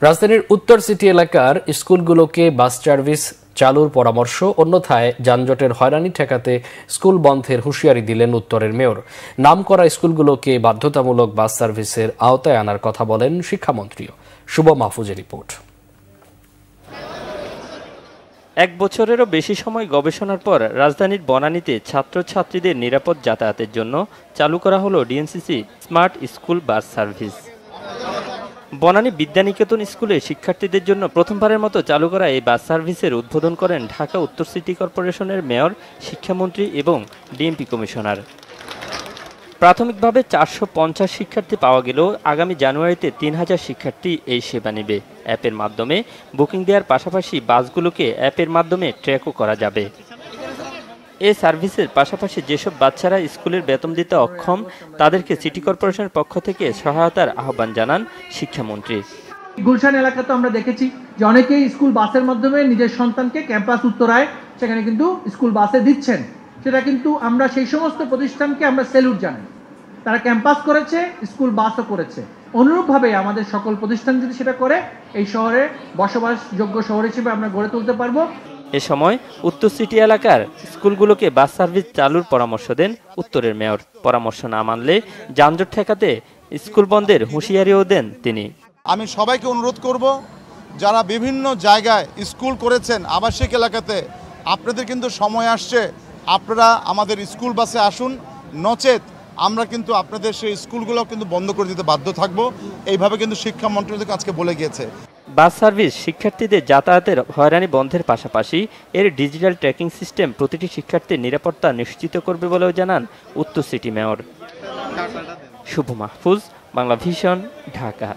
রাজধানীর উত্তর সিটি এলাকার স্কুলগুলোকে বাস সার্ভিস চালুর পরামর্শ, অন্যথায় যানজটের হয়রানি ঠেকাতে স্কুল বন্ধের হুঁশিয়ারি দিলেন উত্তরের মেয়র। নামকরা স্কুলগুলোকে বাধ্যতামূলক বাস সার্ভিসের আওতায় আনার কথা বলেন শিক্ষামন্ত্রীও। শুভ মাহফুজের রিপোর্ট। এক বছরেরও বেশি সময় গবেষণার পর রাজধানীর বনানীতে ছাত্রছাত্রীদের নিরাপদ যাতায়াতের জন্য চালু করা হলো DNCC smart school bus service. Banani Vidyaniketan স্কুলে শিক্ষার্থীদের জন্য প্রথমবারের মতো চালু করা এই বাস সার্ভিসের উদ্বোধন করেন ঢাকা উত্তর সিটি কর্পোরেশনের মেয়র, শিক্ষামন্ত্রী এবং ডিএমপি কমিশনার। প্রাথমিকভাবে 450 শিক্ষার্থী পাওয়া গেলেও আগামী জানুয়ারিতে 3000 শিক্ষার্থী এই সেবা নেবে। অ্যাপের মাধ্যমে বুকিং দেওয়ার পাশাপাশি বাসগুলোকে অ্যাপের মাধ্যমে ট্র্যাকও করা যাবে। এই সার্ভিসের পাশাপাশি যেসব বাচ্চারা স্কুলের বেতন দিতে অক্ষম, তাদেরকে সিটি কর্পোরেশনের পক্ষ থেকে সহায়তার আহ্বান জানান শিক্ষামন্ত্রী। গুলশান এলাকাতে আমরা দেখেছি যে অনেকেই স্কুল বাসের মাধ্যমে নিজের সন্তানকে ক্যাম্পাস উত্তরায় সেখানে কিন্তু স্কুল বাসে দিচ্ছেন। সেটা কিন্তু আমরা সেই সমস্ত প্রতিষ্ঠানকে আমরা স্যালুট জানাই। তারা ক্যাম্পাস করেছে, স্কুল বাসও করেছে। অনুরূপভাবে আমাদের সকল প্রতিষ্ঠান যদি সেটা করে, এই শহরে বসবাসযোগ্য শহর হিসেবে আমরা গড়ে তুলতে পারবো। এ সময় উত্তর সিটি এলাকার স্কুলগুলোকে বাস সার্ভিস চালুর পরামর্শ দেন উত্তরের মেয়র। পরামর্শ না মানলে যানজট ঠেকাতে স্কুল বন্ধের হুঁশিয়ারিও দেন তিনি। আমি সবাইকে অনুরোধ করব, যারা বিভিন্ন জায়গায় স্কুল করেছেন আবাসিক এলাকাতে, আপনাদের কিন্তু সময় আসছে, আপনারা আমাদের স্কুল বাসে আসুন, নচেত আমরা কিন্তু আপনাদের সেই স্কুলগুলো কিন্তু বন্ধ করে দিতে বাধ্য থাকব। এইভাবে কিন্তু শিক্ষা মন্ত্রণালয় আজকে বলে গিয়েছে। বাস সার্ভিস শিক্ষার্থীদের যাতায়াতের হয়রানি বন্ধের পাশাপাশি এর ডিজিটাল ট্র্যাকিং সিস্টেম প্রতিটি শিক্ষার্থীর নিরাপত্তা নিশ্চিত করবে বলেও জানান উত্তর সিটি মেয়র। শুভ মাহফুজ, বাংলা ভিশন, ঢাকা।